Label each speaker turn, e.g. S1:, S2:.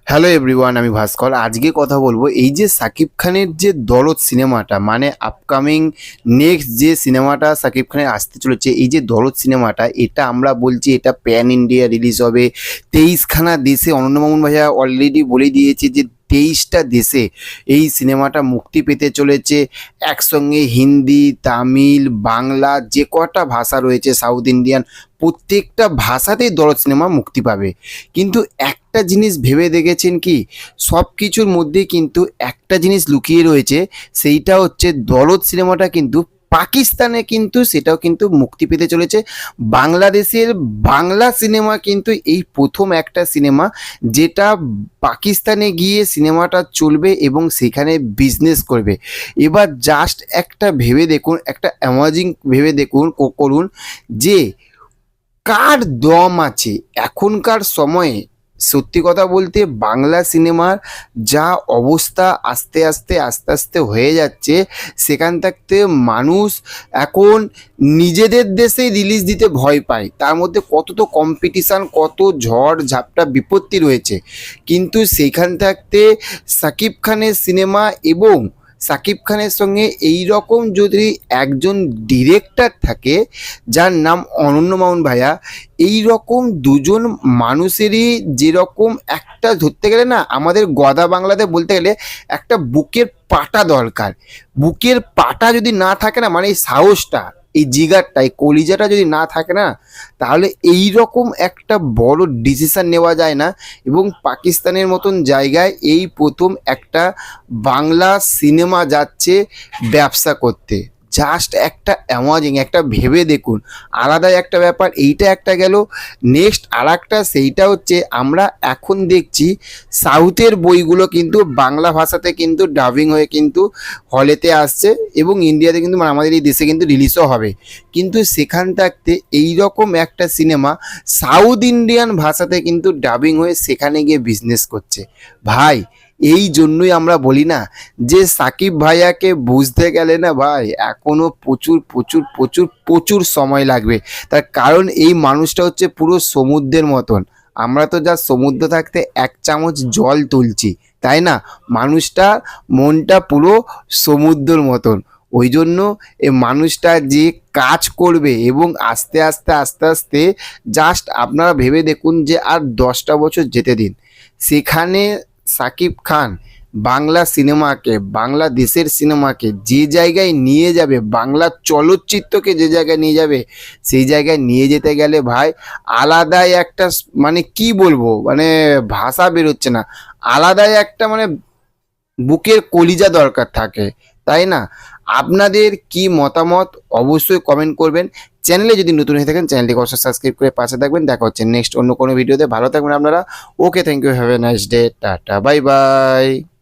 S1: Hello everyone, আমি ভাস্কর। আজকে কথা বলবো এই যে সাকিব খানের যে দরদ সিনেমাটা, মানে আপকামিং নেক্সট যে সিনেমাটা সাকিব খানের আসতে চলেছে, এই যে দরদ সিনেমাটা, এটা আমরা বলছি এটা প্যান ইন্ডিয়া রিলিজ হবে 23খানা দেশে। অনন্য মামুন ভাইয়া অলরেডি বলে দিয়েছে যে 23টা দেশে এই সিনেমাটা মুক্তি পেতে চলেছে। একসঙ্গে হিন্দি, তামিল, বাংলা, যে কটা ভাষা রয়েছে সাউথ ইন্ডিয়ান, প্রত্যেকটা ভাষাতেই দরদ সিনেমা মুক্তি পাবে। কিন্তু একটা জিনিস ভেবে দেখেছেন কি, সব কিছুর মধ্যে কিন্তু একটা জিনিস লুকিয়ে রয়েছে, সেইটা হচ্ছে দরদ সিনেমাটা কিন্তু পাকিস্তানে কিন্তু সেটাও কিন্তু মুক্তি পেতে চলেছে। বাংলাদেশের বাংলা সিনেমা কিন্তু এই প্রথম একটা সিনেমা যেটা পাকিস্তানে গিয়ে সিনেমাটা চলবে এবং সেখানে বিজনেস করবে। এবার জাস্ট একটা ভেবে দেখুন, একটা অ্যামাজিং ভেবে দেখুন করুন যে কার দম আছে এখনকার সময়ে। সত্যি কথা বলতে বাংলা সিনেমার যা অবস্থা আস্তে আস্তে আস্তে আস্তে হয়ে যাচ্ছে, সেখান থাকতে মানুষ এখন নিজেদের দেশেই রিলিজ দিতে ভয় পায়। তার মধ্যে কত তো কম্পিটিশান, কত ঝড় ঝাপটা বিপত্তি রয়েছে, কিন্তু সেইখান থাকতে সাকিব খানের সিনেমা এবং সাকিব খানের সঙ্গে এই রকম যদি একজন ডিরেক্টর থাকে যার নাম অনন্য মামুন ভাইয়া, এই রকম দুজন মানুষেরই যেরকম একটা ধরতে গেলে না, আমাদের গদা বাংলাতে বলতে গেলে একটা বুকের পাটা দরকার। বুকের পাটা যদি না থাকে না, মানে এই সাহসটা, এই জিগারটা, এই কলিজাটা যদি না থাকে না, তাহলে এই রকম একটা বড় ডিসিশন নেওয়া যায় না। এবং পাকিস্তানের মতন জায়গায় এই প্রথম একটা বাংলা সিনেমা যাচ্ছে ব্যবসা করতে। জাস্ট একটা অ্যামাজিং, একটা ভেবে দেখুন, আলাদাই একটা ব্যাপার। এইটা একটা গেল। নেক্সট আর একটা, সেইটা হচ্ছে আমরা এখন দেখছি সাউথের বইগুলো কিন্তু বাংলা ভাষাতে কিন্তু ডাবিং হয়ে কিন্তু হলেতে আসছে এবং ইন্ডিয়াতে কিন্তু, মানে আমাদের এই দেশে কিন্তু রিলিজও হবে। কিন্তু সেখান থাকতে এইরকম একটা সিনেমা সাউথ ইন্ডিয়ান ভাষাতে কিন্তু ডাবিং হয়ে সেখানে গিয়ে বিজনেস করছে। ভাই, এই জন্যই আমরা বলি না যে সাকিব ভাইয়াকে বুঝতে গেলে না ভাই এখনো প্রচুর প্রচুর প্রচুর প্রচুর সময় লাগবে। তার কারণ এই মানুষটা হচ্ছে পুরো সমুদ্রের মতন। আমরা তো যা সমুদ্র থাকতে এক চামচ জল তুলছি, তাই না? মানুষটা মনটা পুরো সমুদ্রের মতন। ওই জন্য এই মানুষটা যে কাজ করবে এবং আস্তে আস্তে আস্তে আস্তে, জাস্ট আপনারা ভেবে দেখুন যে আর 10টা বছর যেতে দিন, সেখানে সাকিব খান বাংলা সিনেমাকে, বাংলাদেশের সিনেমাকে যে জায়গায় নিয়ে যাবে, বাংলা চলচ্চিত্রকে যে জায়গায় নিয়ে যাবে, সেই জায়গায় নিয়ে যেতে গেলে ভাই আলাদাই একটা মানে কি বলবো, মানে ভাষা বেরোচ্ছে না। আলাদাই একটা মানে বুকের কলিজা দরকার থাকে, তাই না? আপনাদের কি মতামত অবশ্যই কমেন্ট করবেন। চ্যানেলে যদি নতুন হয়ে থাকেন চ্যানেলটিকে অবশ্যই সাবস্ক্রাইব করে পাশে থাকবেন। দেখা হচ্ছে নেক্সট অন্য কোনো ভিডিওতে। ভালো থাকবেন আপনারা। Okay, thank you, have a nice day, tata, bye by.